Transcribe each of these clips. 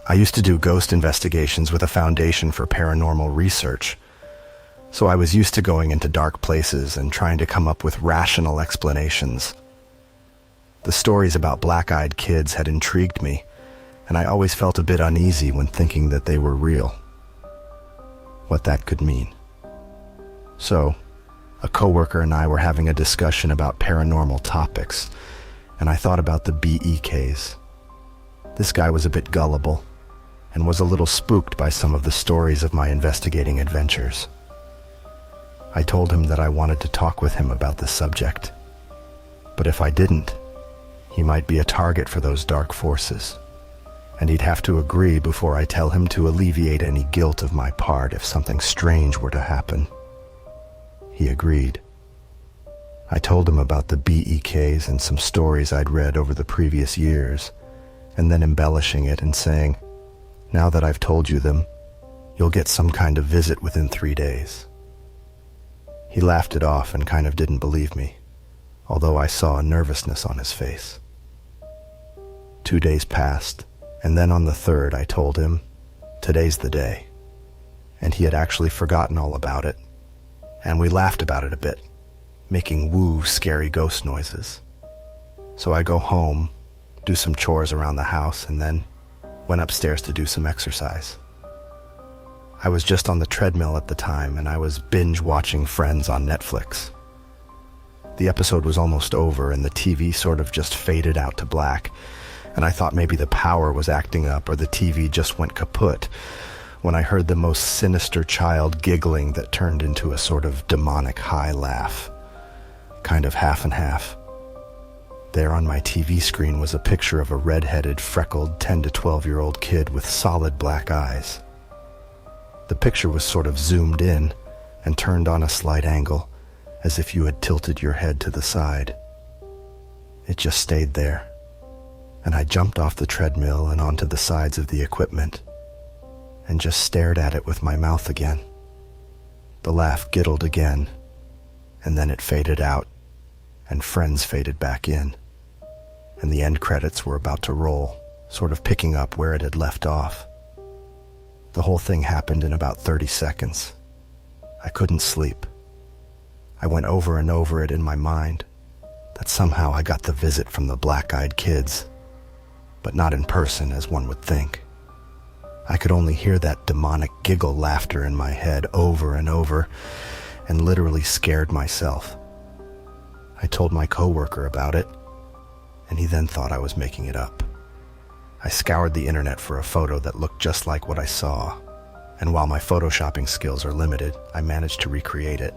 I used to do ghost investigations with a foundation for paranormal research, so I was used to going into dark places and trying to come up with rational explanations. The stories about black-eyed kids had intrigued me, and I always felt a bit uneasy when thinking that they were real. What that could mean. So, a coworker and I were having a discussion about paranormal topics, and I thought about the BEKs. This guy was a bit gullible, and was a little spooked by some of the stories of my investigating adventures. I told him that I wanted to talk with him about the subject, but if I didn't, he might be a target for those dark forces, and he'd have to agree before I tell him to alleviate any guilt of my part if something strange were to happen. He agreed. I told him about the BEKs and some stories I'd read over the previous years, and then embellishing it and saying, "Now that I've told you them, you'll get some kind of visit within 3 days." He laughed it off and kind of didn't believe me, although I saw a nervousness on his face. 2 days passed, and then on the third I told him, "Today's the day." And he had actually forgotten all about it, and we laughed about it a bit, making woo scary ghost noises. So I go home, do some chores around the house, and then went upstairs to do some exercise. I was just on the treadmill at the time, and I was binge watching Friends on Netflix. The episode was almost over, and the TV sort of just faded out to black, and I thought maybe the power was acting up or the TV just went kaput, when I heard the most sinister child giggling that turned into a sort of demonic high laugh, kind of half and half. There on my TV screen was a picture of a red-headed, freckled 10 to 12-year-old kid with solid black eyes. The picture was sort of zoomed in and turned on a slight angle, as if you had tilted your head to the side. It just stayed there, and I jumped off the treadmill and onto the sides of the equipment, and just stared at it with my mouth again. The laugh giggled again, and then it faded out, and Friends faded back in, and the end credits were about to roll, sort of picking up where it had left off. The whole thing happened in about 30 seconds. I couldn't sleep. I went over and over it in my mind, that somehow I got the visit from the black-eyed kids, but not in person as one would think. I could only hear that demonic giggle laughter in my head over and over, and literally scared myself. I told my coworker about it, and he then thought I was making it up. I scoured the internet for a photo that looked just like what I saw, and while my photoshopping skills are limited, I managed to recreate it.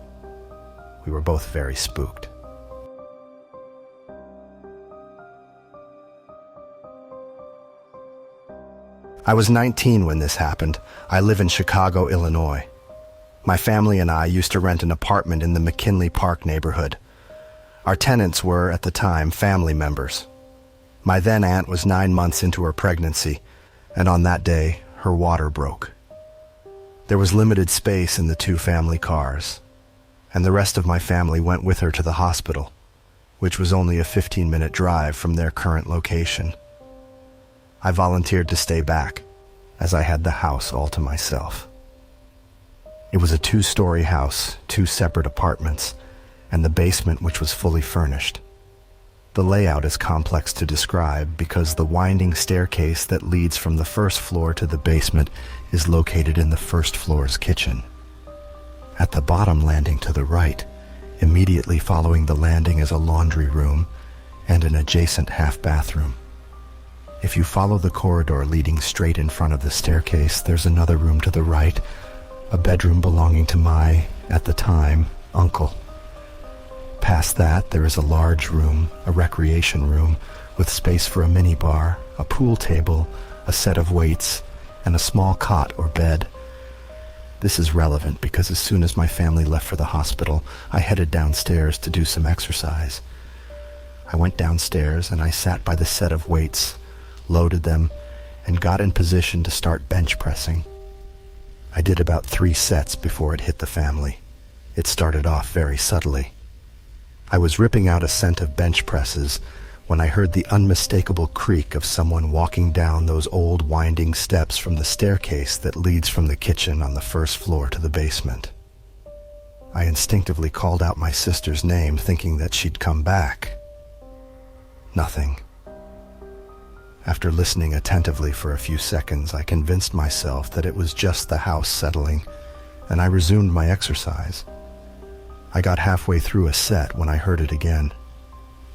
We were both very spooked. I was 19 when this happened. I live in Chicago, Illinois. My family and I used to rent an apartment in the McKinley Park neighborhood. Our tenants were, at the time, family members. My then aunt was 9 months into her pregnancy, and on that day, her water broke. There was limited space in the 2 family cars, and the rest of my family went with her to the hospital, which was only a 15-minute drive from their current location. I volunteered to stay back, as I had the house all to myself. It was a 2-story house, 2 separate apartments, and the basement which was fully furnished. The layout is complex to describe because the winding staircase that leads from the first floor to the basement is located in the first floor's kitchen. At the bottom landing to the right, immediately following the landing is a laundry room and an adjacent half-bathroom. If you follow the corridor leading straight in front of the staircase, there's another room to the right, a bedroom belonging to my, at the time, uncle. Past that, there is a large room, a recreation room, with space for a minibar, a pool table, a set of weights, and a small cot or bed. This is relevant because as soon as my family left for the hospital, I headed downstairs to do some exercise. I went downstairs and I sat by the set of weights, loaded them, and got in position to start bench pressing. I did about 3 sets before it hit the family. It started off very subtly. I was ripping out a scent of bench presses when I heard the unmistakable creak of someone walking down those old winding steps from the staircase that leads from the kitchen on the first floor to the basement. I instinctively called out my sister's name, thinking that she'd come back. Nothing. After listening attentively for a few seconds, I convinced myself that it was just the house settling, and I resumed my exercise. I got halfway through a set when I heard it again.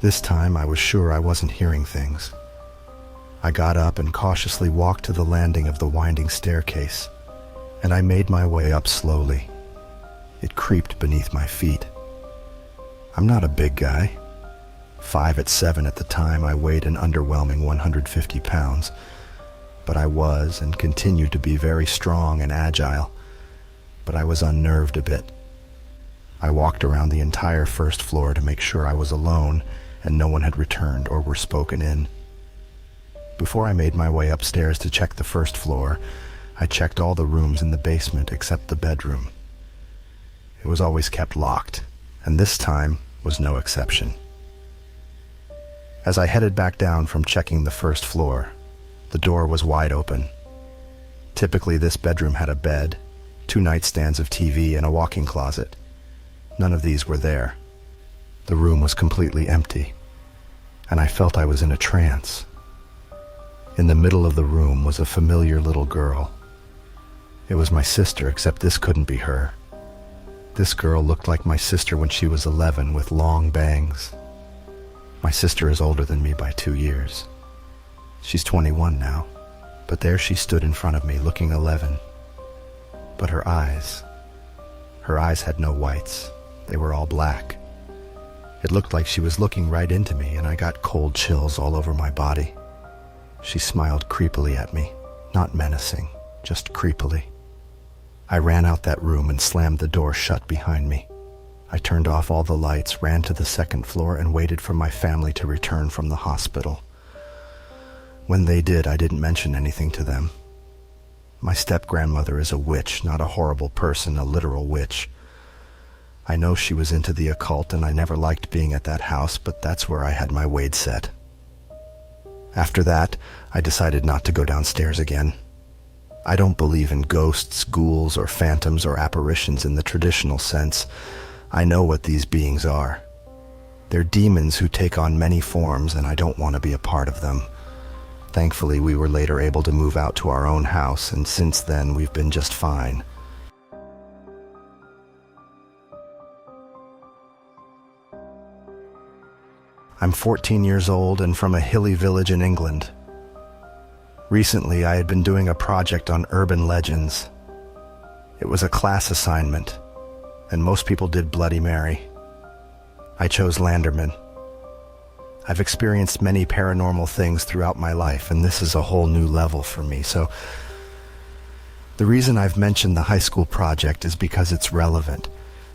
This time I was sure I wasn't hearing things. I got up and cautiously walked to the landing of the winding staircase, and I made my way up slowly. It creeped beneath my feet. I'm not a big guy. 5'7" at the time, I weighed an underwhelming 150 pounds, but I was and continued to be very strong and agile, but I was unnerved a bit. I walked around the entire first floor to make sure I was alone and no one had returned or were spoken in. Before I made my way upstairs to check the first floor, I checked all the rooms in the basement except the bedroom. It was always kept locked, and this time was no exception. As I headed back down from checking the first floor, the door was wide open. Typically, this bedroom had a bed, 2 nightstands of TV, and a walk-in closet. None of these were there. The room was completely empty, and I felt I was in a trance. In the middle of the room was a familiar little girl. It was my sister, except this couldn't be her. This girl looked like my sister when she was 11, with long bangs. My sister is older than me by 2 years. She's 21 now, but there she stood in front of me, looking 11. But her eyes had no whites. They were all black. It looked like she was looking right into me, and I got cold chills all over my body. She smiled creepily at me, not menacing, just creepily. I ran out that room and slammed the door shut behind me. I turned off all the lights, ran to the second floor, and waited for my family to return from the hospital. When they did, I didn't mention anything to them. My step-grandmother is a witch, not a horrible person, a literal witch. I know she was into the occult, and I never liked being at that house, but that's where I had my wait set. After that, I decided not to go downstairs again. I don't believe in ghosts, ghouls, or phantoms or apparitions in the traditional sense. I know what these beings are. They're demons who take on many forms, and I don't want to be a part of them. Thankfully, we were later able to move out to our own house, and since then, we've been just fine. I'm 14 years old and from a hilly village in England. Recently, I had been doing a project on urban legends. It was a class assignment, and most people did Bloody Mary. I chose Landerman. I've experienced many paranormal things throughout my life, and this is a whole new level for me. So the reason I've mentioned the high school project is because it's relevant.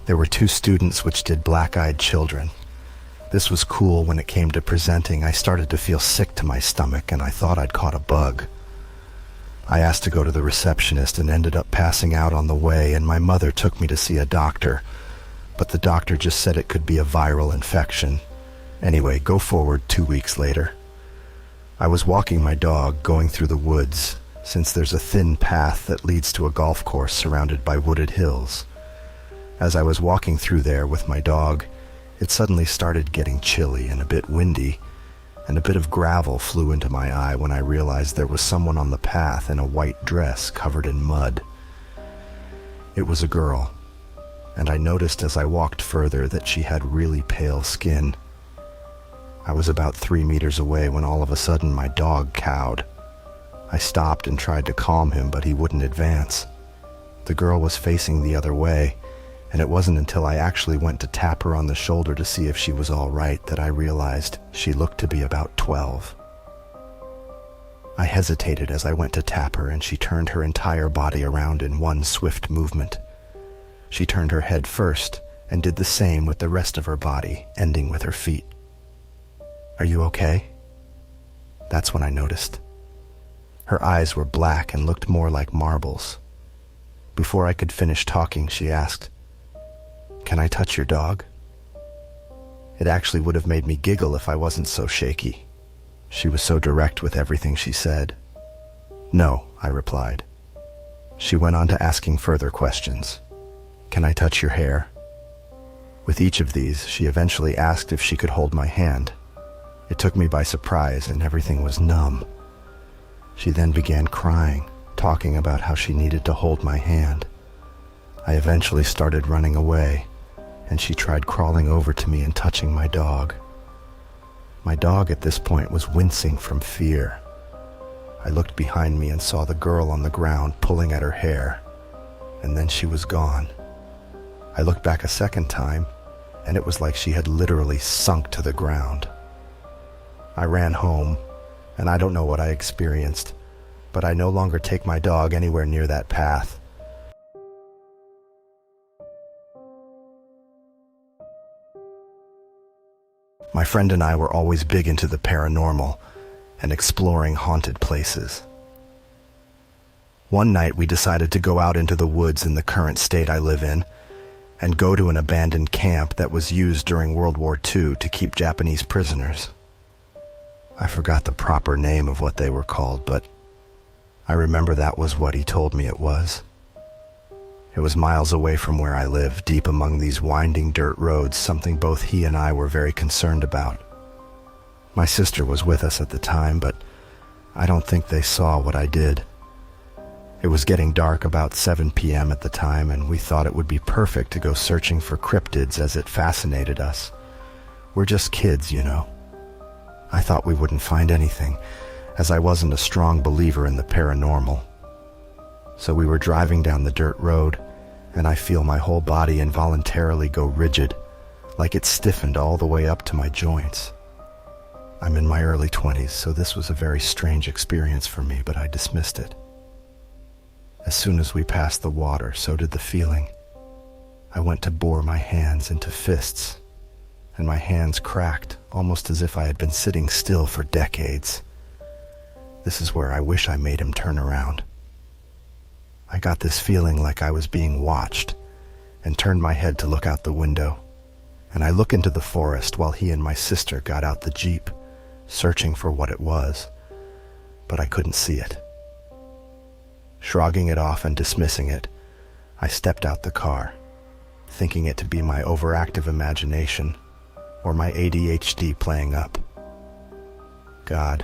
There were 2 students which did black-eyed children. This was cool. When it came to presenting, I started to feel sick to my stomach, and I thought I'd caught a bug. I asked to go to the receptionist and ended up passing out on the way, and my mother took me to see a doctor, but the doctor just said it could be a viral infection. Anyway, go forward 2 weeks later. I was walking my dog, going through the woods, since there's a thin path that leads to a golf course surrounded by wooded hills. As I was walking through there with my dog, it suddenly started getting chilly and a bit windy, and a bit of gravel flew into my eye when I realized there was someone on the path in a white dress covered in mud. It was a girl, and I noticed as I walked further that she had really pale skin. I was about 3 meters away when all of a sudden my dog cowed. I stopped and tried to calm him, but he wouldn't advance. The girl was facing the other way, and it wasn't until I actually went to tap her on the shoulder to see if she was all right that I realized she looked to be about 12. I hesitated as I went to tap her, and she turned her entire body around in one swift movement. She turned her head first and did the same with the rest of her body, ending with her feet. "Are you okay?" That's when I noticed. Her eyes were black and looked more like marbles. Before I could finish talking, she asked, "Can I touch your dog?" It actually would have made me giggle if I wasn't so shaky. She was so direct with everything she said. "No," I replied. She went on to asking further questions. "Can I touch your hair?" With each of these, she eventually asked if she could hold my hand. It took me by surprise and everything was numb. She then began crying, talking about how she needed to hold my hand. I eventually started running away, and she tried crawling over to me and touching my dog. My dog at this point was wincing from fear. I looked behind me and saw the girl on the ground pulling at her hair, and then she was gone. I looked back a second time, and it was like she had literally sunk to the ground. I ran home, and I don't know what I experienced, but I no longer take my dog anywhere near that path. My friend and I were always big into the paranormal and exploring haunted places. One night we decided to go out into the woods in the current state I live in and go to an abandoned camp that was used during World War II to keep Japanese prisoners. I forgot the proper name of what they were called, but I remember that was what he told me it was. It was miles away from where I live, deep among these winding dirt roads, something both he and I were very concerned about. My sister was with us at the time, but I don't think they saw what I did. It was getting dark about 7 p.m. at the time, and we thought it would be perfect to go searching for cryptids as it fascinated us. We're just kids, you know. I thought we wouldn't find anything, as I wasn't a strong believer in the paranormal. So we were driving down the dirt road, and I feel my whole body involuntarily go rigid, like it stiffened all the way up to my joints. I'm in my early 20s, so this was a very strange experience for me, but I dismissed it. As soon as we passed the water, so did the feeling. I went to bore my hands into fists, and my hands cracked, almost as if I had been sitting still for decades. This is where I wish I made him turn around. I got this feeling like I was being watched, and turned my head to look out the window, and I look into the forest while he and my sister got out the Jeep, searching for what it was, but I couldn't see it. Shrugging it off and dismissing it, I stepped out the car, thinking it to be my overactive imagination or my ADHD playing up. God,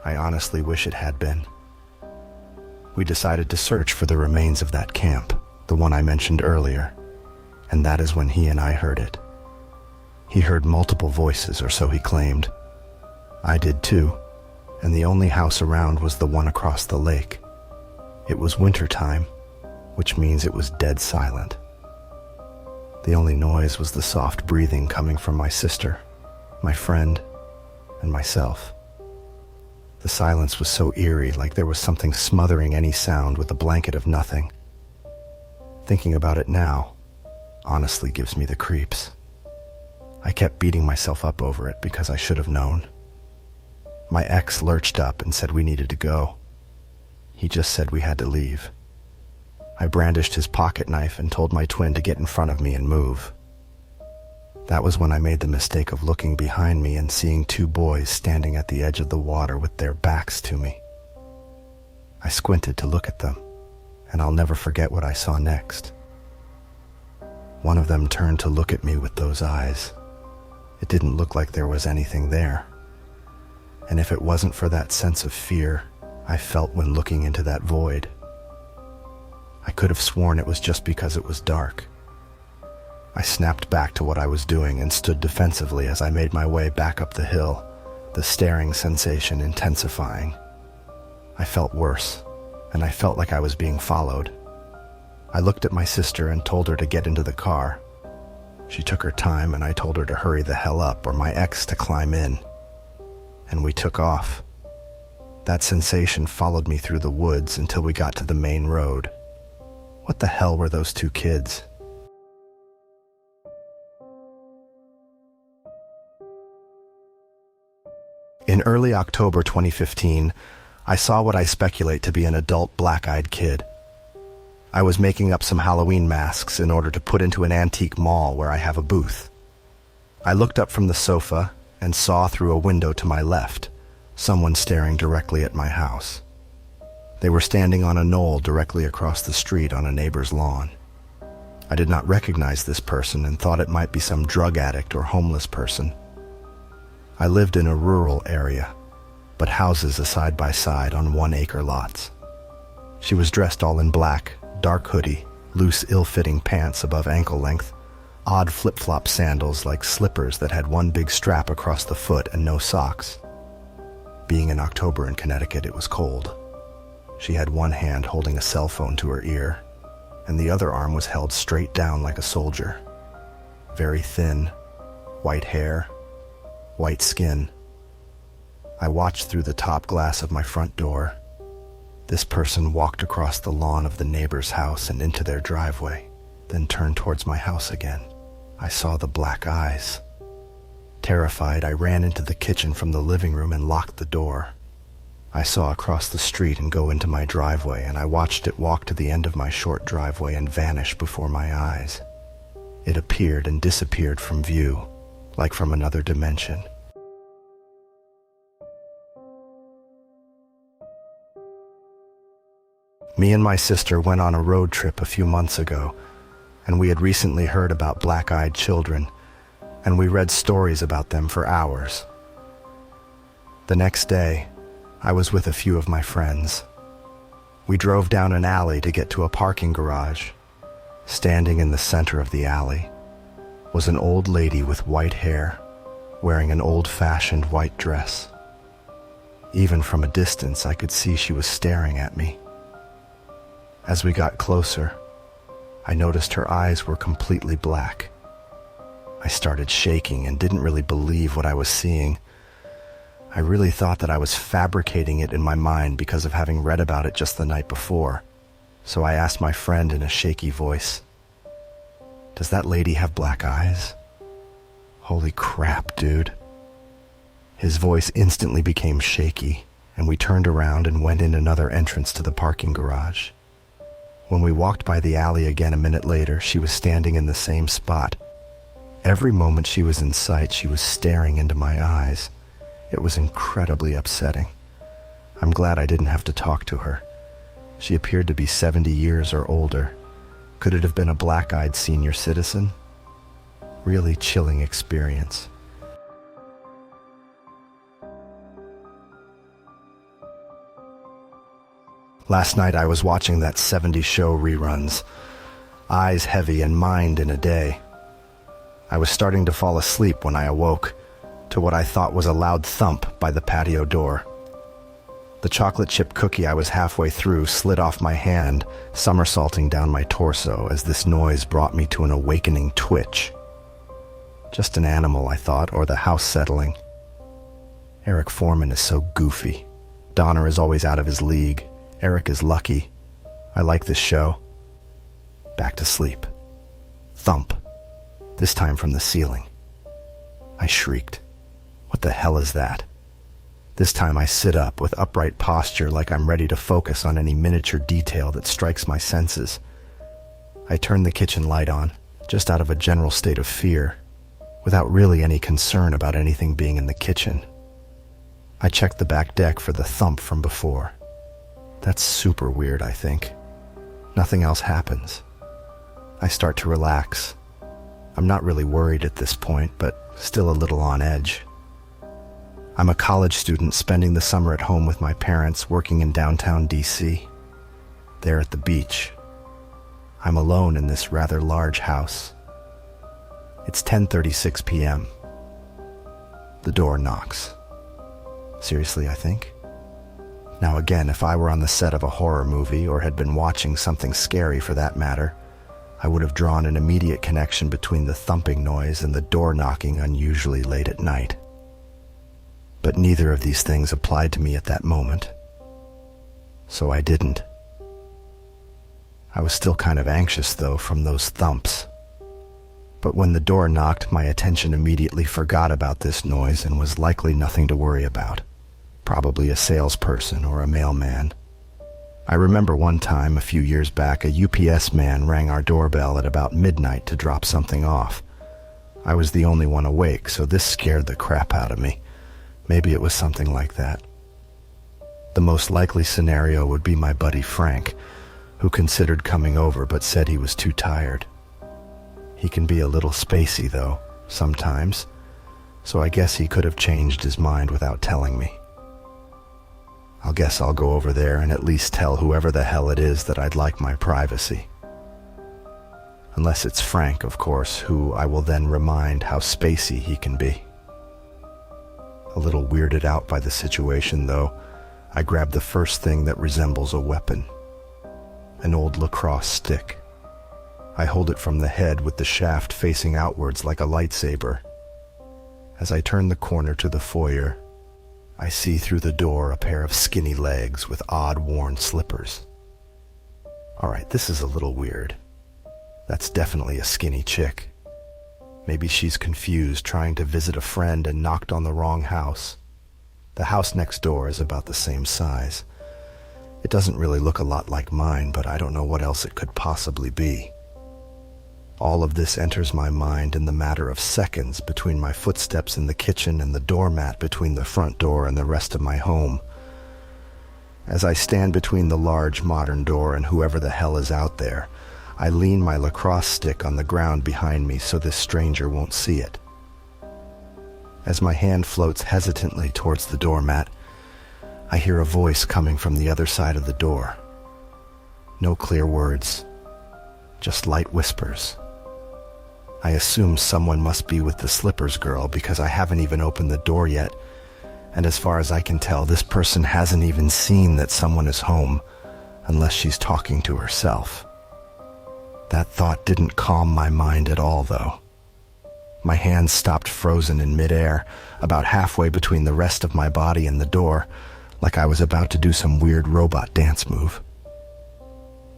I honestly wish it had been. We decided to search for the remains of that camp, the one I mentioned earlier, and that is when he and I heard it. He heard multiple voices, or so he claimed. I did too, and the only house around was the one across the lake. It was winter time, which means it was dead silent. The only noise was the soft breathing coming from my sister, my friend, and myself. The silence was so eerie, like there was something smothering any sound with a blanket of nothing. Thinking about it now honestly gives me the creeps. I kept beating myself up over it because I should have known. My ex lurched up and said we needed to go. He just said we had to leave. I brandished his pocket knife and told my twin to get in front of me and move. That was when I made the mistake of looking behind me and seeing two boys standing at the edge of the water with their backs to me. I squinted to look at them, and I'll never forget what I saw next. One of them turned to look at me with those eyes. It didn't look like there was anything there. And if it wasn't for that sense of fear I felt when looking into that void, I could have sworn it was just because it was dark. I snapped back to what I was doing and stood defensively as I made my way back up the hill, the staring sensation intensifying. I felt worse, and I felt like I was being followed. I looked at my sister and told her to get into the car. She took her time, and I told her to hurry the hell up or my ex to climb in. And we took off. That sensation followed me through the woods until we got to the main road. What the hell were those two kids? In early October 2015, I saw what I speculate to be an adult black-eyed kid. I was making up some Halloween masks in order to put into an antique mall where I have a booth. I looked up from the sofa and saw through a window to my left someone staring directly at my house. They were standing on a knoll directly across the street on a neighbor's lawn. I did not recognize this person and thought it might be some drug addict or homeless person. I lived in a rural area, but houses are side by side on 1-acre lots. She was dressed all in black, dark hoodie, loose ill-fitting pants above ankle length, odd flip-flop sandals like slippers that had one big strap across the foot and no socks. Being in October in Connecticut, it was cold. She had one hand holding a cell phone to her ear, and the other arm was held straight down like a soldier. Very thin, white hair, white skin. I watched through the top glass of my front door. This person walked across the lawn of the neighbor's house and into their driveway, then turned towards my house again. I saw the black eyes. Terrified, I ran into the kitchen from the living room and locked the door. I saw across the street and go into my driveway, and I watched it walk to the end of my short driveway and vanish before my eyes. It appeared and disappeared from view, like from another dimension. Me and my sister went on a road trip a few months ago, and we had recently heard about black-eyed children, and we read stories about them for hours. The next day, I was with a few of my friends. We drove down an alley to get to a parking garage. Standing in the center of the alley was an old lady with white hair, wearing an old-fashioned white dress. Even from a distance, I could see she was staring at me. As we got closer, I noticed her eyes were completely black. I started shaking and didn't really believe what I was seeing. I really thought that I was fabricating it in my mind because of having read about it just the night before. So I asked my friend in a shaky voice, "Does that lady have black eyes?" Holy crap, dude. His voice instantly became shaky, and we turned around and went in another entrance to the parking garage. When we walked by the alley again a minute later, she was standing in the same spot. Every moment she was in sight, she was staring into my eyes. It was incredibly upsetting. I'm glad I didn't have to talk to her. She appeared to be 70 years or older. Could it have been a black-eyed senior citizen? Really chilling experience. Last night I was watching that '70s show reruns. Eyes heavy and mind in a day. I was starting to fall asleep when I awoke to what I thought was a loud thump by the patio door. The chocolate chip cookie I was halfway through slid off my hand, somersaulting down my torso as this noise brought me to an awakening twitch. Just an animal, I thought, or the house settling. Eric Foreman is so goofy. Donner is always out of his league. Eric is lucky. I like this show. Back to sleep. Thump. This time from the ceiling. I shrieked. What the hell is that? This time I sit up with upright posture like I'm ready to focus on any miniature detail that strikes my senses. I turn the kitchen light on, just out of a general state of fear, without really any concern about anything being in the kitchen. I check the back deck for the thump from before. That's super weird, I think. Nothing else happens. I start to relax. I'm not really worried at this point, but still a little on edge. I'm a college student spending the summer at home with my parents working in downtown DC. They're at the beach. I'm alone in this rather large house. It's 10:36 p.m. The door knocks. Seriously, I think. Now again, if I were on the set of a horror movie or had been watching something scary for that matter, I would have drawn an immediate connection between the thumping noise and the door knocking unusually late at night. But neither of these things applied to me at that moment. So I didn't. I was still kind of anxious, though, from those thumps. But when the door knocked, my attention immediately forgot about this noise and was likely nothing to worry about. Probably a salesperson or a mailman. I remember one time, a few years back, a UPS man rang our doorbell at about midnight to drop something off. I was the only one awake, so this scared the crap out of me. Maybe it was something like that. The most likely scenario would be my buddy Frank, who considered coming over but said he was too tired. He can be a little spacey, though, sometimes, so I guess he could have changed his mind without telling me. I guess I'll go over there and at least tell whoever the hell it is that I'd like my privacy. Unless it's Frank, of course, who I will then remind how spacey he can be. A little weirded out by the situation, though, I grab the first thing that resembles a weapon. An old lacrosse stick. I hold it from the head with the shaft facing outwards like a lightsaber. As I turn the corner to the foyer, I see through the door a pair of skinny legs with odd worn slippers. Alright, this is a little weird. That's definitely a skinny chick. Maybe she's confused trying to visit a friend and knocked on the wrong house. The house next door is about the same size. It doesn't really look a lot like mine, but I don't know what else it could possibly be. All of this enters my mind in the matter of seconds between my footsteps in the kitchen and the doormat between the front door and the rest of my home. As I stand between the large modern door and whoever the hell is out there, I lean my lacrosse stick on the ground behind me so this stranger won't see it. As my hand floats hesitantly towards the doormat, I hear a voice coming from the other side of the door. No clear words, just light whispers. I assume someone must be with the slippers girl because I haven't even opened the door yet, and as far as I can tell, this person hasn't even seen that someone is home unless she's talking to herself. That thought didn't calm my mind at all, though. My hands stopped frozen in midair, about halfway between the rest of my body and the door, like I was about to do some weird robot dance move.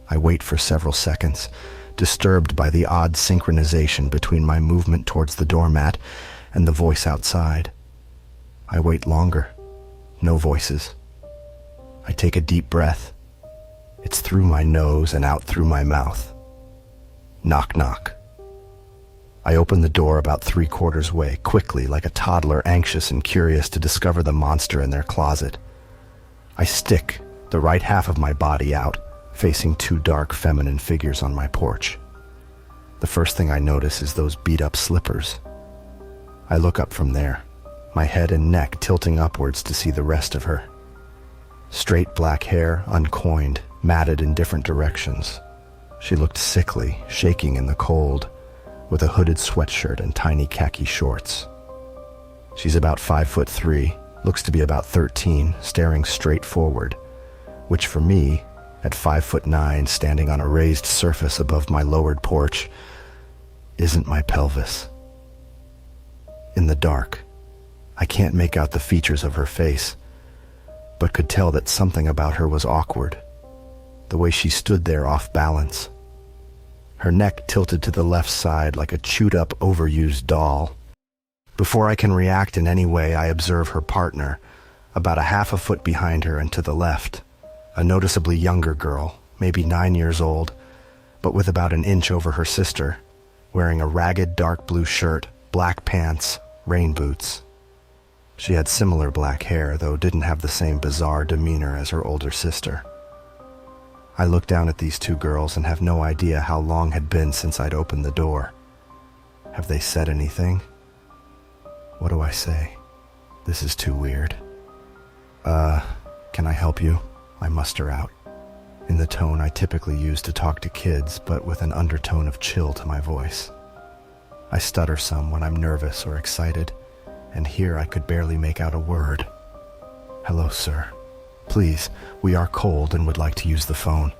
I wait for several seconds, disturbed by the odd synchronization between my movement towards the doormat and the voice outside. I wait longer. No voices. I take a deep breath. It's through my nose and out through my mouth. Knock, knock. I open the door about 3/4 way, quickly, like a toddler anxious and curious to discover the monster in their closet. I stick the right half of my body out, facing two dark feminine figures on my porch. The first thing I notice is those beat-up slippers. I look up from there, my head and neck tilting upwards to see the rest of her. Straight black hair, uncoined, matted in different directions. She looked sickly, shaking in the cold, with a hooded sweatshirt and tiny khaki shorts. She's about 5'3", looks to be about 13, staring straight forward, which for me, at 5'9", standing on a raised surface above my lowered porch, isn't my pelvis. In the dark, I can't make out the features of her face, but could tell that something about her was awkward, the way she stood there off balance. Her neck tilted to the left side like a chewed-up, overused doll. Before I can react in any way, I observe her partner, about a half a foot behind her and to the left, a noticeably younger girl, maybe 9 years old, but with about an inch over her sister, wearing a ragged dark blue shirt, black pants, rain boots. She had similar black hair, though didn't have the same bizarre demeanor as her older sister. I look down at these two girls and have no idea how long had been since I'd opened the door. Have they said anything? What do I say? This is too weird. Can I help you? I muster out, in the tone I typically use to talk to kids, but with an undertone of chill to my voice. I stutter some when I'm nervous or excited, and here I could barely make out a word. Hello, sir. Please, we are cold and would like to use the phone.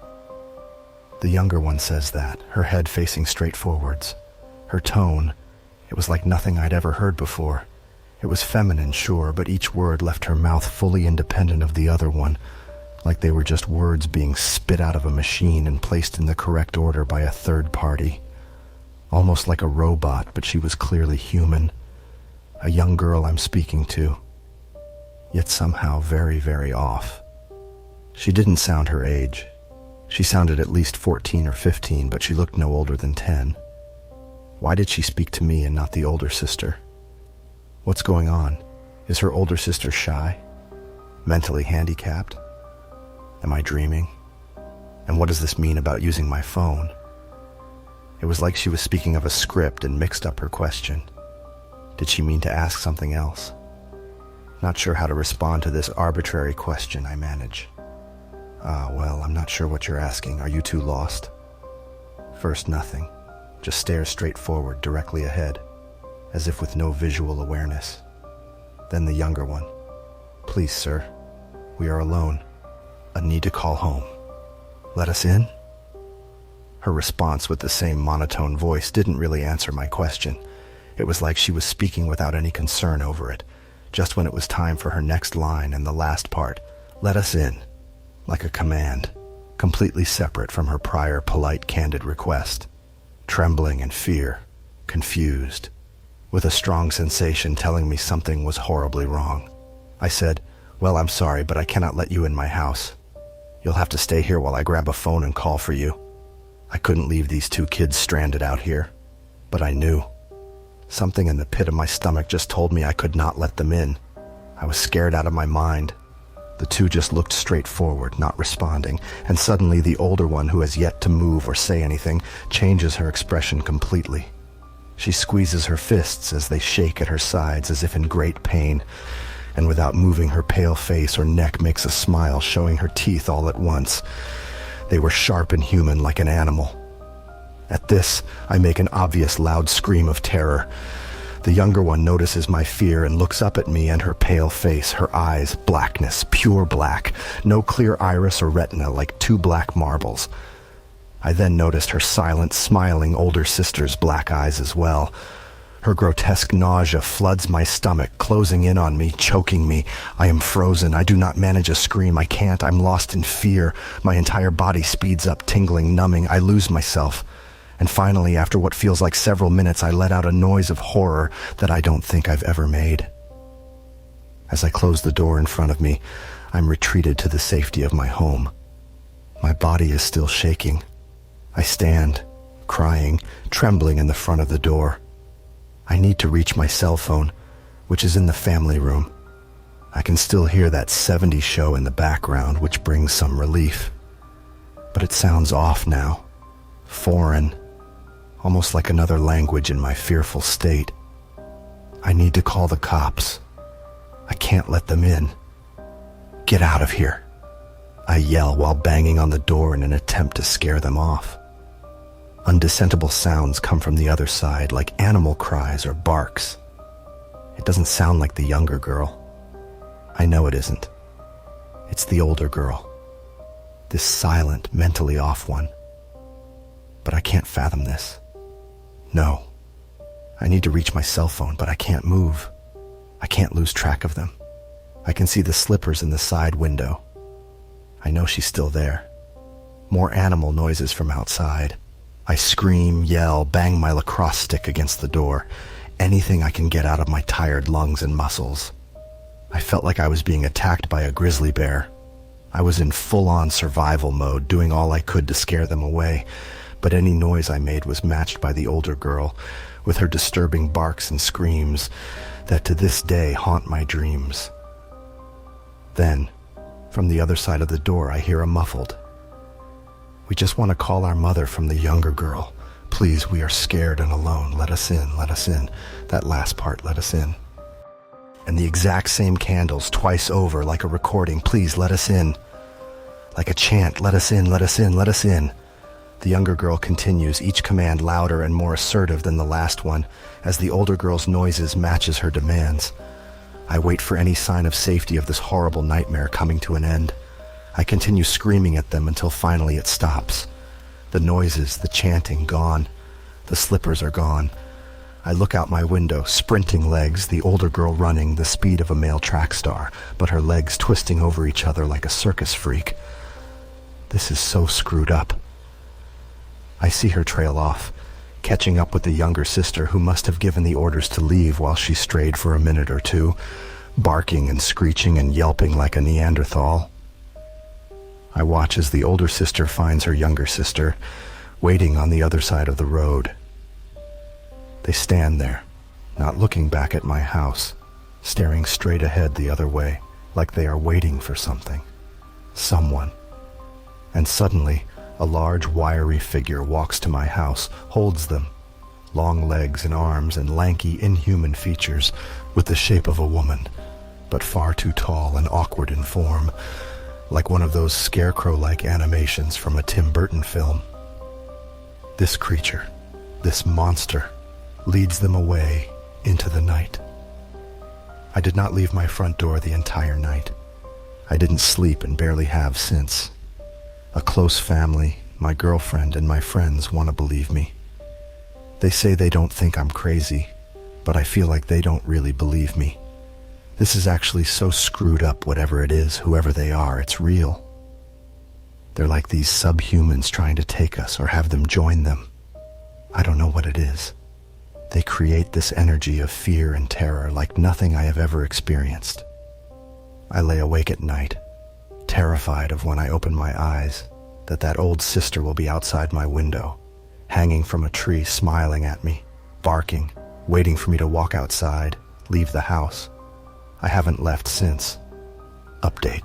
The younger one says that, her head facing straight forwards. Her tone, it was like nothing I'd ever heard before. It was feminine, sure, but each word left her mouth fully independent of the other one, like they were just words being spit out of a machine and placed in the correct order by a third party. Almost like a robot, but she was clearly human. A young girl I'm speaking to, yet somehow very, very off. She didn't sound her age. She sounded at least 14 or 15, but she looked no older than 10. Why did she speak to me and not the older sister? What's going on? Is her older sister shy? Mentally handicapped? Am I dreaming? And what does this mean about using my phone? It was like she was speaking of a script and mixed up her question. Did she mean to ask something else? Not sure how to respond to this arbitrary question I manage. Well, I'm not sure what you're asking. Are you too lost? First, nothing. Just stares straight forward, directly ahead, as if with no visual awareness. Then the younger one. Please, sir, we are alone. I need to call home. Let us in? Her response with the same monotone voice didn't really answer my question. It was like she was speaking without any concern over it, just when it was time for her next line and the last part, let us in, like a command, completely separate from her prior polite, candid request. Trembling in fear, confused, with a strong sensation telling me something was horribly wrong. I said, well, I'm sorry, but I cannot let you in my house. You'll have to stay here while I grab a phone and call for you. I couldn't leave these two kids stranded out here, but I knew. Something in the pit of my stomach just told me I could not let them in. I was scared out of my mind. The two just looked straight forward, not responding, and suddenly the older one, who has yet to move or say anything, changes her expression completely. She squeezes her fists as they shake at her sides as if in great pain, and without moving her pale face or neck makes a smile, showing her teeth all at once. They were sharp and human, like an animal. At this, I make an obvious loud scream of terror. The younger one notices my fear and looks up at me and her pale face, her eyes, blackness, pure black, no clear iris or retina, like two black marbles. I then noticed her silent, smiling older sister's black eyes as well. Her grotesque nausea floods my stomach, closing in on me, choking me. I am frozen. I do not manage a scream. I can't. I'm lost in fear. My entire body speeds up, tingling, numbing. I lose myself. And finally, after what feels like several minutes, I let out a noise of horror that I don't think I've ever made. As I close the door in front of me, I'm retreated to the safety of my home. My body is still shaking. I stand, crying, trembling in the front of the door. I need to reach my cell phone, which is in the family room. I can still hear that 70s show in the background, which brings some relief. But it sounds off now, foreign, almost like another language in my fearful state. I need to call the cops. I can't let them in. Get out of here, I yell while banging on the door in an attempt to scare them off. Undecentable sounds come from the other side, like animal cries or barks. It doesn't sound like the younger girl. I know it isn't. It's the older girl. This silent, mentally off one. But I can't fathom this. No. I need to reach my cell phone, but I can't move. I can't lose track of them. I can see the slippers in the side window. I know she's still there. More animal noises from outside. I scream, yell, bang my lacrosse stick against the door. Anything I can get out of my tired lungs and muscles. I felt like I was being attacked by a grizzly bear. I was in full-on survival mode, doing all I could to scare them away. But any noise I made was matched by the older girl, with her disturbing barks and screams that to this day haunt my dreams. Then, from the other side of the door, I hear a muffled, "We just want to call our mother," from the younger girl. "Please, we are scared and alone. Let us in, let us in." That last part, "let us in." And the exact same candles twice over, like a recording, "Please, let us in." Like a chant, "Let us in, let us in, let us in." The younger girl continues, each command louder and more assertive than the last one, as the older girl's noises matches her demands. I wait for any sign of safety of this horrible nightmare coming to an end. I continue screaming at them until finally it stops. The noises, the chanting, gone. The slippers are gone. I look out my window, sprinting legs, the older girl running the speed of a male track star, but her legs twisting over each other like a circus freak. This is so screwed up. I see her trail off, catching up with the younger sister, who must have given the orders to leave while she strayed for a minute or two, barking and screeching and yelping like a Neanderthal. I watch as the older sister finds her younger sister, waiting on the other side of the road. They stand there, not looking back at my house, staring straight ahead the other way, like they are waiting for something, someone. And suddenly, a large wiry figure walks to my house, holds them, long legs and arms and lanky, inhuman features, with the shape of a woman, but far too tall and awkward in form, like one of those scarecrow-like animations from a Tim Burton film. This creature, this monster, leads them away into the night. I did not leave my front door the entire night. I didn't sleep and barely have since. A close family, my girlfriend and my friends want to believe me. They say they don't think I'm crazy, but I feel like they don't really believe me. This is actually so screwed up, whatever it is, whoever they are, it's real. They're like these subhumans trying to take us or have them join them. I don't know what it is. They create this energy of fear and terror like nothing I have ever experienced. I lay awake at night, terrified of when I open my eyes, that old sister will be outside my window, hanging from a tree, smiling at me, barking, waiting for me to walk outside, leave the house. I haven't left since. Update.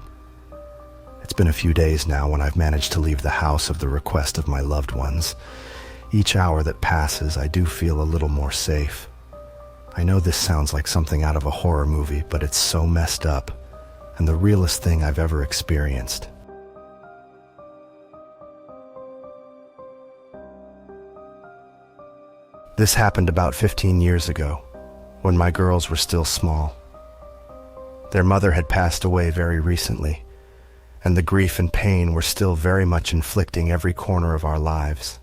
It's been a few days now when I've managed to leave the house of the request of my loved ones. Each hour that passes, I do feel a little more safe. I know this sounds like something out of a horror movie, but it's so messed up, and the realest thing I've ever experienced. This happened about 15 years ago, when my girls were still small. Their mother had passed away very recently, and the grief and pain were still very much inflicting every corner of our lives.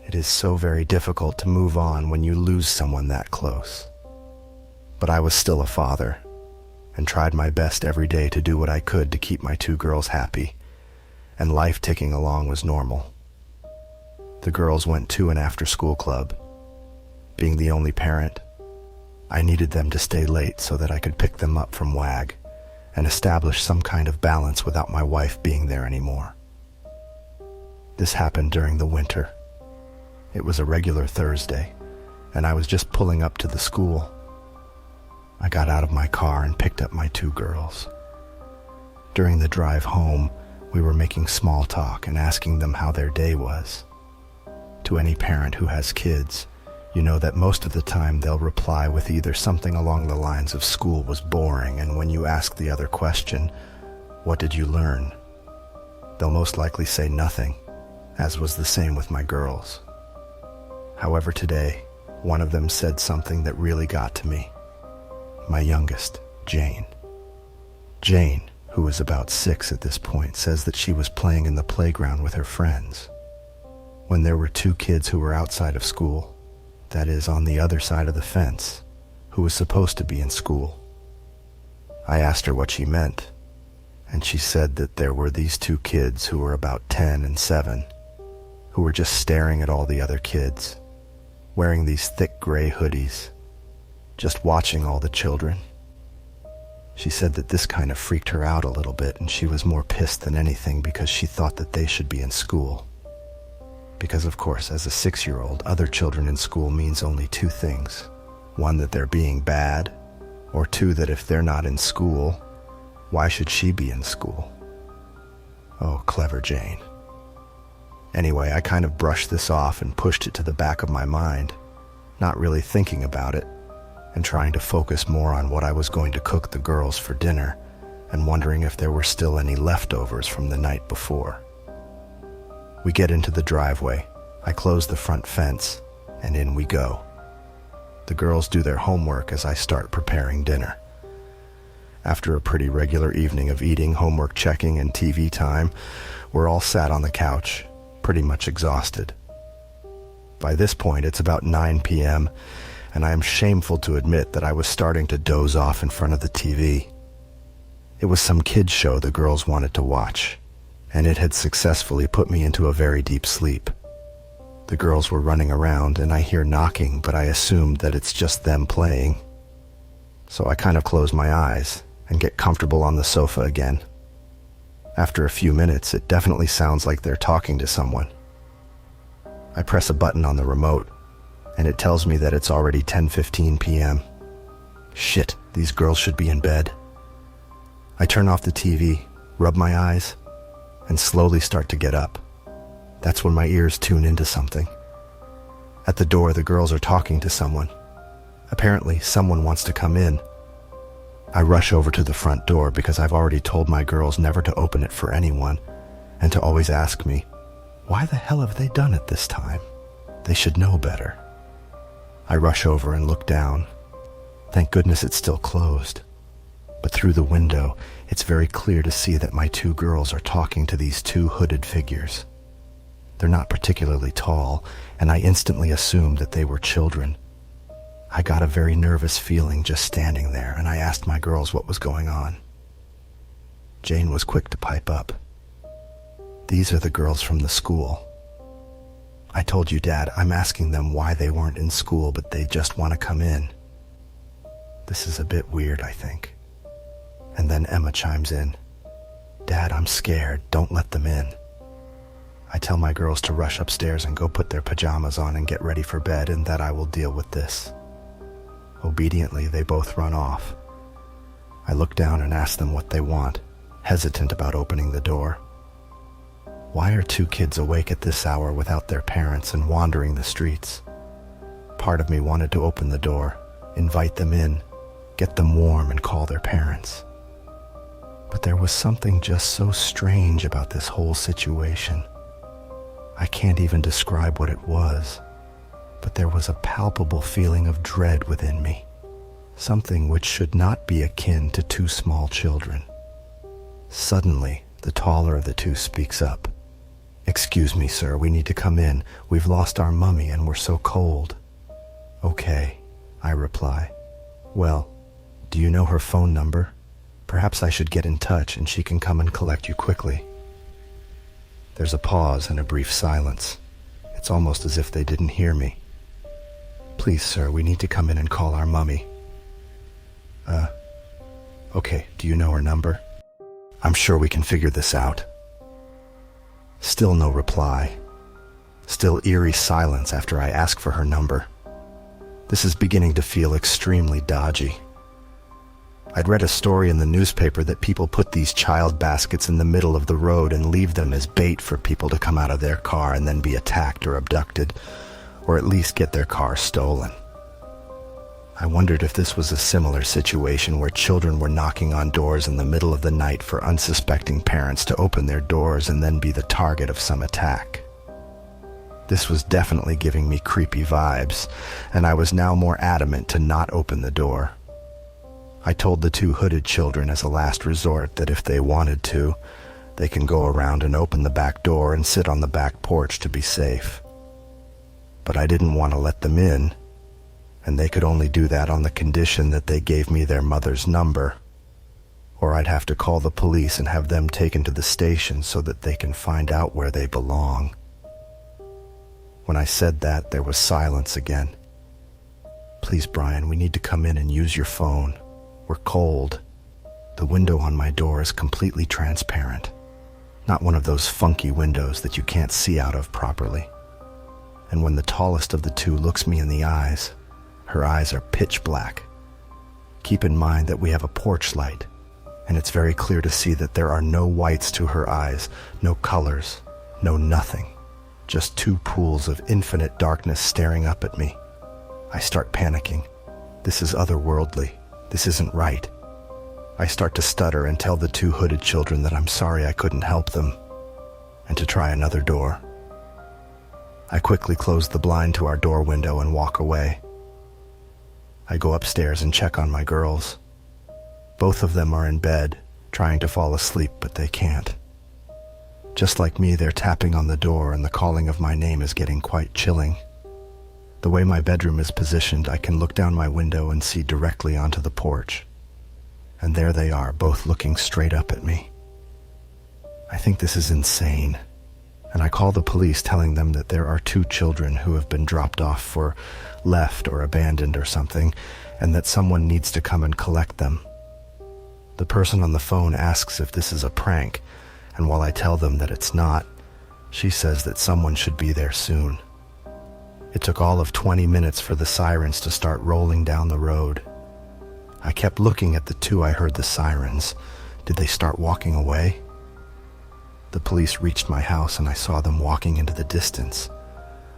It is so very difficult to move on when you lose someone that close. But I was still a father, and tried my best every day to do what I could to keep my two girls happy, and life ticking along was normal. The girls went to an after-school club. Being the only parent, I needed them to stay late so that I could pick them up from WAG and establish some kind of balance without my wife being there anymore. This happened during the winter. It was a regular Thursday, and I was just pulling up to the school. I got out of my car and picked up my two girls. During the drive home, we were making small talk and asking them how their day was. To any parent who has kids, you know that most of the time they'll reply with either something along the lines of "school was boring," and when you ask the other question, "What did you learn?" they'll most likely say nothing, as was the same with my girls. However, today, one of them said something that really got to me. My youngest, Jane. Jane, who was about 6 at this point, says that she was playing in the playground with her friends when there were two kids who were outside of school, that is, on the other side of the fence, who was supposed to be in school. I asked her what she meant, and she said that there were these two kids who were about 10 and 7, who were just staring at all the other kids, wearing these thick gray hoodies, just watching all the children. She said that this kind of freaked her out a little bit, and she was more pissed than anything because she thought that they should be in school. Because, of course, as a 6-year-old, other children in school means only two things. One, that they're being bad, or two, that if they're not in school, why should she be in school? Oh, clever Jane. Anyway, I kind of brushed this off and pushed it to the back of my mind, not really thinking about it, and trying to focus more on what I was going to cook the girls for dinner, and wondering if there were still any leftovers from the night before. We get into the driveway. I close the front fence, and in we go. The girls do their homework as I start preparing dinner. After a pretty regular evening of eating, homework checking, and TV time, we're all sat on the couch, pretty much exhausted. By this point, it's about 9 p.m., and I am shameful to admit that I was starting to doze off in front of the TV. It was some kids' show the girls wanted to watch, and it had successfully put me into a very deep sleep. The girls were running around, and I hear knocking, but I assumed that it's just them playing. So I kind of close my eyes and get comfortable on the sofa again. After a few minutes, it definitely sounds like they're talking to someone. I press a button on the remote, and it tells me that it's already 10:15 p.m. Shit, these girls should be in bed. I turn off the TV, rub my eyes, and slowly start to get up. That's when my ears tune into something. At the door, the girls are talking to someone. Apparently, someone wants to come in. I rush over to the front door because I've already told my girls never to open it for anyone and to always ask me, why the hell have they done it this time? They should know better. I rush over and look down. Thank goodness it's still closed. But through the window, it's very clear to see that my two girls are talking to these two hooded figures. They're not particularly tall, and I instantly assumed that they were children. I got a very nervous feeling just standing there, and I asked my girls what was going on. Jane was quick to pipe up. These are the girls from the school. I told you, Dad, I'm asking them why they weren't in school, but they just want to come in. This is a bit weird, I think. And then Emma chimes in. Dad, I'm scared. Don't let them in. I tell my girls to rush upstairs and go put their pajamas on and get ready for bed, and that I will deal with this. Obediently, they both run off. I look down and ask them what they want, hesitant about opening the door. Why are two kids awake at this hour without their parents and wandering the streets? Part of me wanted to open the door, invite them in, get them warm and call their parents. But there was something just so strange about this whole situation. I can't even describe what it was, but there was a palpable feeling of dread within me, something which should not be akin to two small children. Suddenly, the taller of the two speaks up. Excuse me, sir, we need to come in. We've lost our mummy and we're so cold. Okay, I reply. Well, do you know her phone number? Perhaps I should get in touch and she can come and collect you quickly. There's a pause and a brief silence. It's almost as if they didn't hear me. Please, sir, we need to come in and call our mummy. Okay, do you know her number? I'm sure we can figure this out. Still no reply. Still eerie silence after I ask for her number. This is beginning to feel extremely dodgy. I'd read a story in the newspaper that people put these child baskets in the middle of the road and leave them as bait for people to come out of their car and then be attacked or abducted, or at least get their car stolen. I wondered if this was a similar situation where children were knocking on doors in the middle of the night for unsuspecting parents to open their doors and then be the target of some attack. This was definitely giving me creepy vibes, and I was now more adamant to not open the door. I told the two hooded children as a last resort that if they wanted to, they can go around and open the back door and sit on the back porch to be safe. But I didn't want to let them in, and they could only do that on the condition that they gave me their mother's number, or I'd have to call the police and have them taken to the station so that they can find out where they belong. When I said that, there was silence again. Please, Brian, we need to come in and use your phone. We're cold. The window on my door is completely transparent. Not one of those funky windows that you can't see out of properly. And when the tallest of the two looks me in the eyes, her eyes are pitch black. Keep in mind that we have a porch light, and it's very clear to see that there are no whites to her eyes, no colors, no nothing. Just two pools of infinite darkness staring up at me. I start panicking. This is otherworldly. This isn't right. I start to stutter and tell the two hooded children that I'm sorry I couldn't help them, and to try another door. I quickly close the blind to our door window and walk away. I go upstairs and check on my girls. Both of them are in bed, trying to fall asleep, but they can't. Just like me, they're tapping on the door, and the calling of my name is getting quite chilling. The way my bedroom is positioned, I can look down my window and see directly onto the porch. And there they are, both looking straight up at me. I think this is insane, and I call the police telling them that there are two children who have been dropped off for left or abandoned or something, and that someone needs to come and collect them. The person on the phone asks if this is a prank, and while I tell them that it's not, she says that someone should be there soon. It took all of 20 minutes for the sirens to start rolling down the road. I kept looking at the two I heard the sirens. Did they start walking away? The police reached my house and I saw them walking into the distance.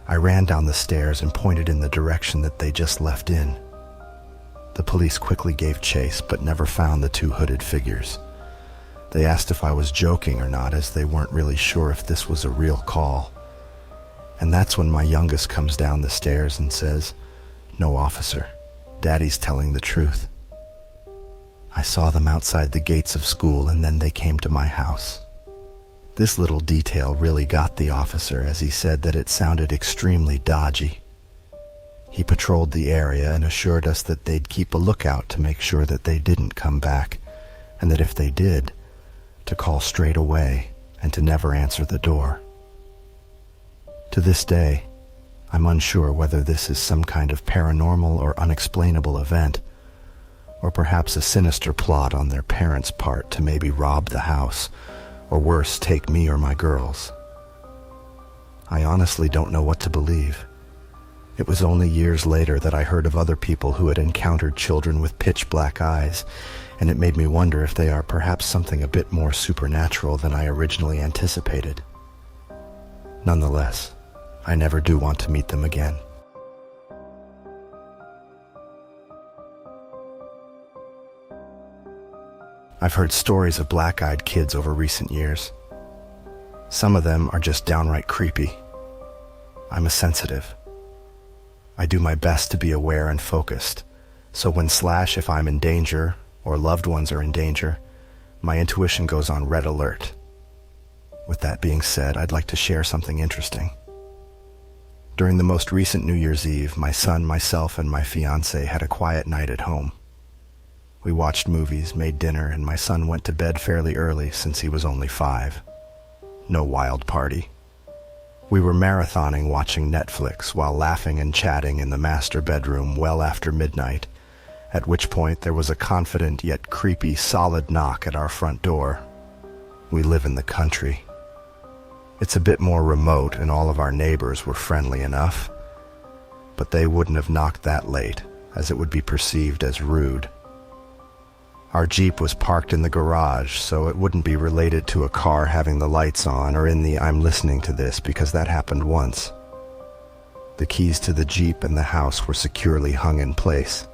I ran down the stairs and pointed in the direction that they just left in. The police quickly gave chase but never found the two hooded figures. They asked if I was joking or not, as they weren't really sure if this was a real call. And that's when my youngest comes down the stairs and says, "No, officer, Daddy's telling the truth. I saw them outside the gates of school and then they came to my house." This little detail really got the officer, as he said that it sounded extremely dodgy. He patrolled the area and assured us that they'd keep a lookout to make sure that they didn't come back, and that if they did, to call straight away and to never answer the door. To this day, I'm unsure whether this is some kind of paranormal or unexplainable event, or perhaps a sinister plot on their parents' part to maybe rob the house, or worse, take me or my girls. I honestly don't know what to believe. It was only years later that I heard of other people who had encountered children with pitch black eyes, and it made me wonder if they are perhaps something a bit more supernatural than I originally anticipated. Nonetheless, I never do want to meet them again. I've heard stories of black-eyed kids over recent years. Some of them are just downright creepy. I'm a sensitive. I do my best to be aware and focused, so when if I'm in danger, or loved ones are in danger, my intuition goes on red alert. With that being said, I'd like to share something interesting. During the most recent New Year's Eve, my son, myself, and my fiancé had a quiet night at home. We watched movies, made dinner, and my son went to bed fairly early since he was only 5. No wild party. We were marathoning watching Netflix while laughing and chatting in the master bedroom well after midnight, at which point there was a confident yet creepy solid knock at our front door. We live in the country. It's a bit more remote and all of our neighbors were friendly enough, but they wouldn't have knocked that late, as it would be perceived as rude. Our Jeep was parked in the garage, so it wouldn't be related to a car having the lights on or in the "I'm listening to this" because that happened once. The keys to the Jeep and the house were securely hung in place.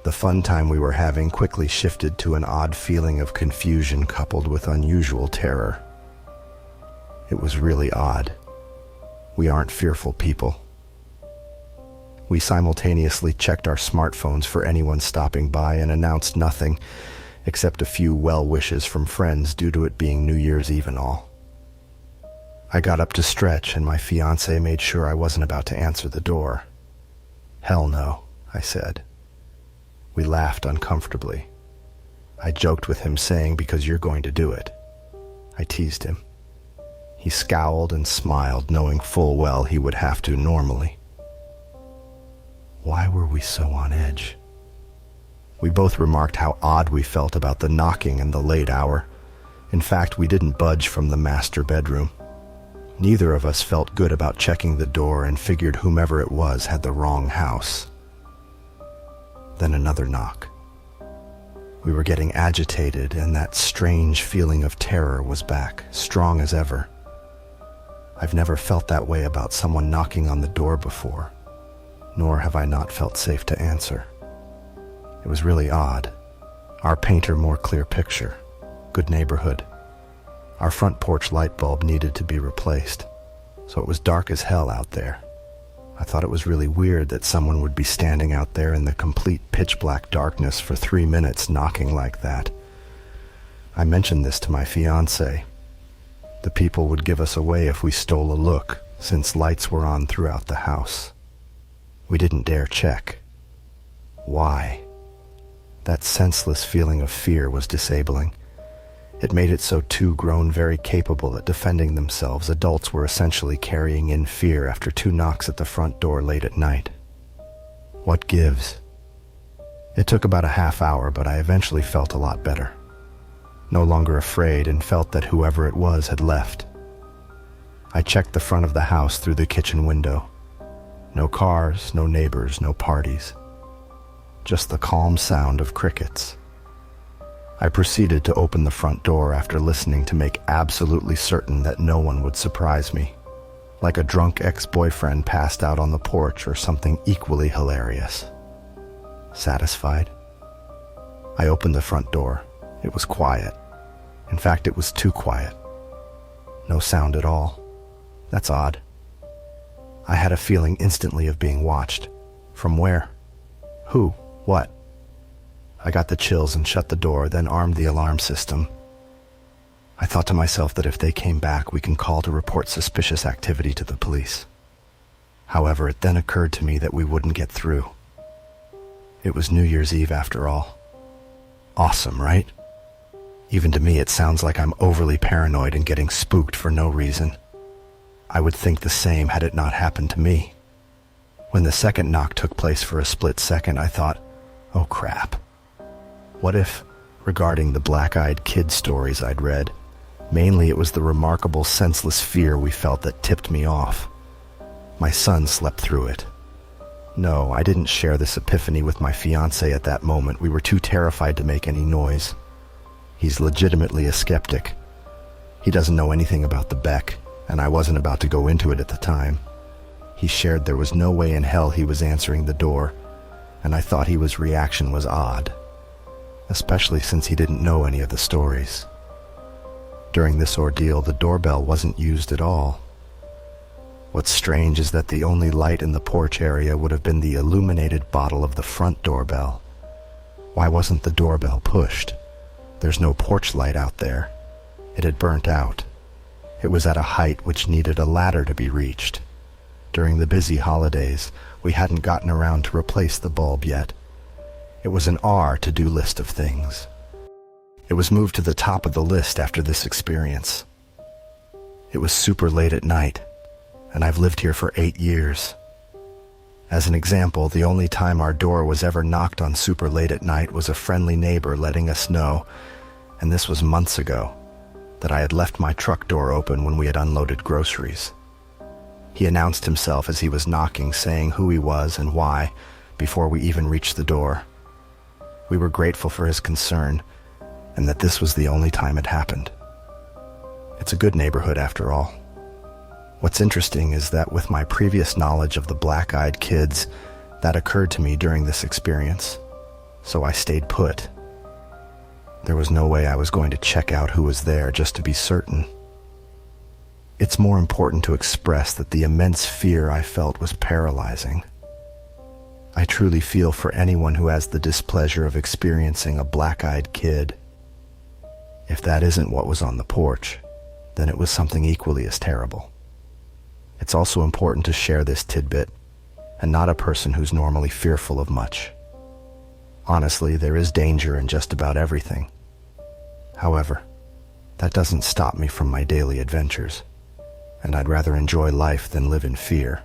The fun time we were having quickly shifted to an odd feeling of confusion coupled with unusual terror. It was really odd. We aren't fearful people. We simultaneously checked our smartphones for anyone stopping by and announced nothing, except a few well wishes from friends due to it being New Year's Eve and all. I got up to stretch and my fiancé made sure I wasn't about to answer the door. "Hell no," I said. We laughed uncomfortably. I joked with him saying, "Because you're going to do it." I teased him. He scowled and smiled, knowing full well he would have to normally. Why were we so on edge? We both remarked how odd we felt about the knocking and the late hour. In fact, we didn't budge from the master bedroom. Neither of us felt good about checking the door and figured whomever it was had the wrong house. Then another knock. We were getting agitated, and that strange feeling of terror was back, strong as ever. I've never felt that way about someone knocking on the door before, nor have I not felt safe to answer. It was really odd. Our painter more clear picture. Good neighborhood. Our front porch light bulb needed to be replaced, so it was dark as hell out there. I thought it was really weird that someone would be standing out there in the complete pitch black darkness for 3 minutes knocking like that. I mentioned this to my fiancé. The people would give us away if we stole a look, since lights were on throughout the house. We didn't dare check. Why? That senseless feeling of fear was disabling. It made it so two grown very capable at defending themselves adults were essentially carrying in fear after 2 knocks at the front door late at night. What gives? It took about a half hour, but I eventually felt a lot better. No longer afraid, and felt that whoever it was had left. I checked the front of the house through the kitchen window. No cars, no neighbors, no parties. Just the calm sound of crickets. I proceeded to open the front door after listening to make absolutely certain that no one would surprise me, like a drunk ex-boyfriend passed out on the porch or something equally hilarious. Satisfied? I opened the front door. It was quiet. In fact, it was too quiet. No sound at all. That's odd. I had a feeling instantly of being watched. From where? Who? What? I got the chills and shut the door, then armed the alarm system. I thought to myself that if they came back, we can call to report suspicious activity to the police. However, it then occurred to me that we wouldn't get through. It was New Year's Eve after all. Awesome, right? Even to me, it sounds like I'm overly paranoid and getting spooked for no reason. I would think the same had it not happened to me. When the second knock took place for a split second, I thought, oh crap. What if, regarding the black-eyed kid stories I'd read, mainly it was the remarkable senseless fear we felt that tipped me off? My son slept through it. No, I didn't share this epiphany with my fiancé at that moment. We were too terrified to make any noise. He's legitimately a skeptic. He doesn't know anything about the Beck, and I wasn't about to go into it at the time. He shared there was no way in hell he was answering the door, and I thought his reaction was odd, especially since he didn't know any of the stories. During this ordeal, the doorbell wasn't used at all. What's strange is that the only light in the porch area would have been the illuminated bottle of the front doorbell. Why wasn't the doorbell pushed? There's no porch light out there. It had burnt out. It was at a height which needed a ladder to be reached. During the busy holidays, we hadn't gotten around to replace the bulb yet. It was an to-do list of things. It was moved to the top of the list after this experience. It was super late at night, and I've lived here for 8 years. As an example, the only time our door was ever knocked on super late at night was a friendly neighbor letting us know, and this was months ago, that I had left my truck door open when we had unloaded groceries. He announced himself as he was knocking, saying who he was and why, before we even reached the door. We were grateful for his concern, and that this was the only time it happened. It's a good neighborhood after all. What's interesting is that with my previous knowledge of the black-eyed kids, that occurred to me during this experience, so I stayed put. There was no way I was going to check out who was there just to be certain. It's more important to express that the immense fear I felt was paralyzing. I truly feel for anyone who has the displeasure of experiencing a black-eyed kid. If that isn't what was on the porch, then it was something equally as terrible. It's also important to share this tidbit, and not a person who's normally fearful of much. Honestly, there is danger in just about everything. However, that doesn't stop me from my daily adventures, and I'd rather enjoy life than live in fear.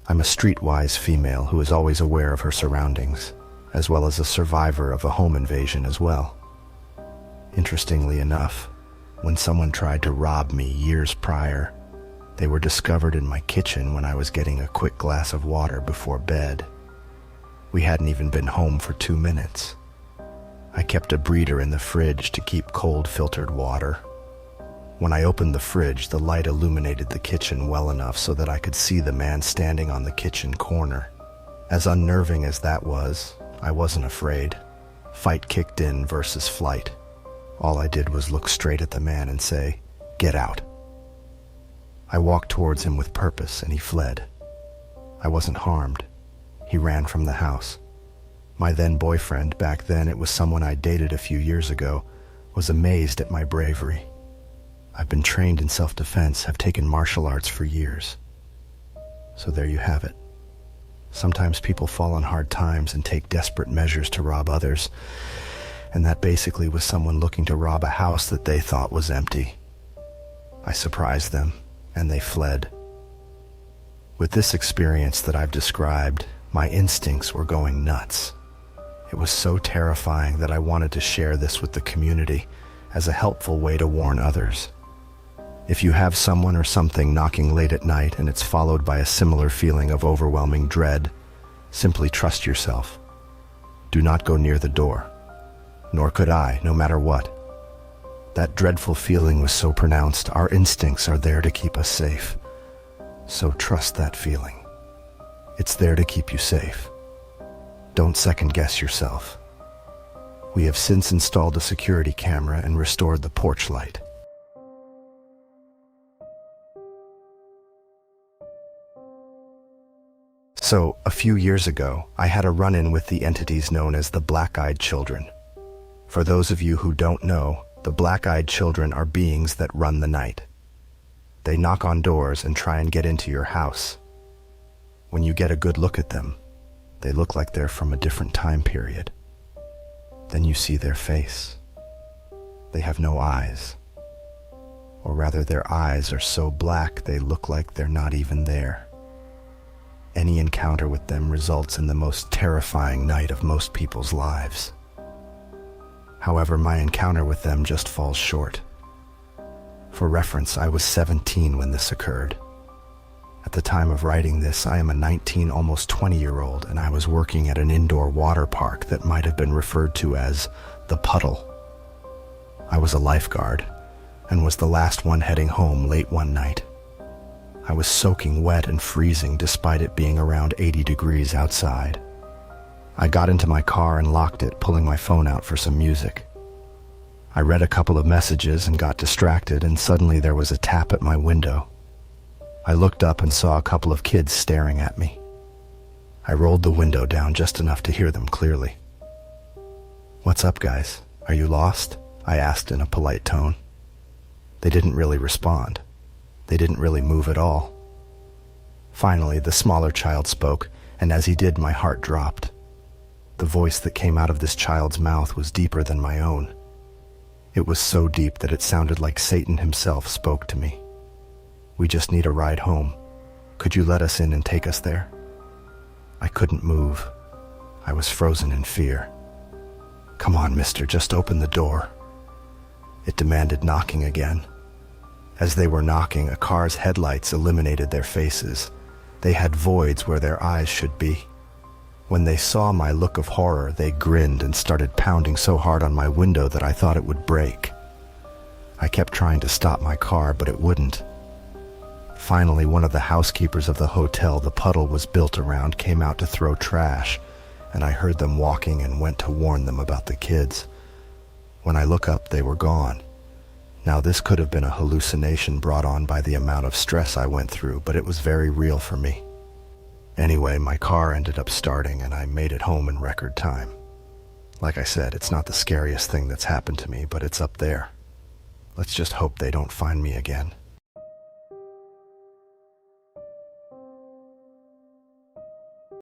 I'm a streetwise female who is always aware of her surroundings, as well as a survivor of a home invasion as well. Interestingly enough, when someone tried to rob me years prior, they were discovered in my kitchen when I was getting a quick glass of water before bed. We hadn't even been home for 2 minutes. I kept a breeder in the fridge to keep cold filtered water. When I opened the fridge, the light illuminated the kitchen well enough so that I could see the man standing on the kitchen corner. As unnerving as that was, I wasn't afraid. Fight kicked in versus flight. All I did was look straight at the man and say, "Get out." I walked towards him with purpose, and he fled. I wasn't harmed. He ran from the house. My then boyfriend, back then it was someone I dated a few years ago, was amazed at my bravery. I've been trained in self-defense, have taken martial arts for years. So there you have it. Sometimes people fall on hard times and take desperate measures to rob others, and that basically was someone looking to rob a house that they thought was empty. I surprised them, and they fled. With this experience that I've described, my instincts were going nuts. It was so terrifying that I wanted to share this with the community as a helpful way to warn others. If you have someone or something knocking late at night and it's followed by a similar feeling of overwhelming dread, simply trust yourself. Do not go near the door. Nor could I, no matter what. That dreadful feeling was so pronounced, our instincts are there to keep us safe. So trust that feeling. It's there to keep you safe. Don't second guess yourself. We have since installed a security camera and restored the porch light. So, a few years ago, I had a run-in with the entities known as the Black-Eyed Children. For those of you who don't know, the Black-Eyed Children are beings that run the night. They knock on doors and try and get into your house. When you get a good look at them, they look like they're from a different time period. Then you see their face. They have no eyes. Or rather, their eyes are so black they look like they're not even there. Any encounter with them results in the most terrifying night of most people's lives. However, my encounter with them just falls short. For reference, I was 17 when this occurred. At the time of writing this, I am a 19, almost 20-year-old, and I was working at an indoor water park that might have been referred to as the Puddle. I was a lifeguard, and was the last one heading home late one night. I was soaking wet and freezing despite it being around 80 degrees outside. I got into my car and locked it, pulling my phone out for some music. I read a couple of messages and got distracted, and suddenly there was a tap at my window. I looked up and saw a couple of kids staring at me. I rolled the window down just enough to hear them clearly. "What's up, guys? Are you lost?" I asked in a polite tone. They didn't really respond. They didn't really move at all. Finally, the smaller child spoke, and as he did, my heart dropped. The voice that came out of this child's mouth was deeper than my own. It was so deep that it sounded like Satan himself spoke to me. "We just need a ride home. Could you let us in and take us there?" I couldn't move. I was frozen in fear. "Come on, mister, just open the door." It demanded knocking again. As they were knocking, a car's headlights illuminated their faces. They had voids where their eyes should be. When they saw my look of horror, they grinned and started pounding so hard on my window that I thought it would break. I kept trying to stop my car, but it wouldn't. Finally, one of the housekeepers of the hotel the Puddle was built around came out to throw trash, and I heard them walking and went to warn them about the kids. When I look up, they were gone. Now, this could have been a hallucination brought on by the amount of stress I went through, but it was very real for me. Anyway, my car ended up starting, and I made it home in record time. Like I said, it's not the scariest thing that's happened to me, but it's up there. Let's just hope they don't find me again.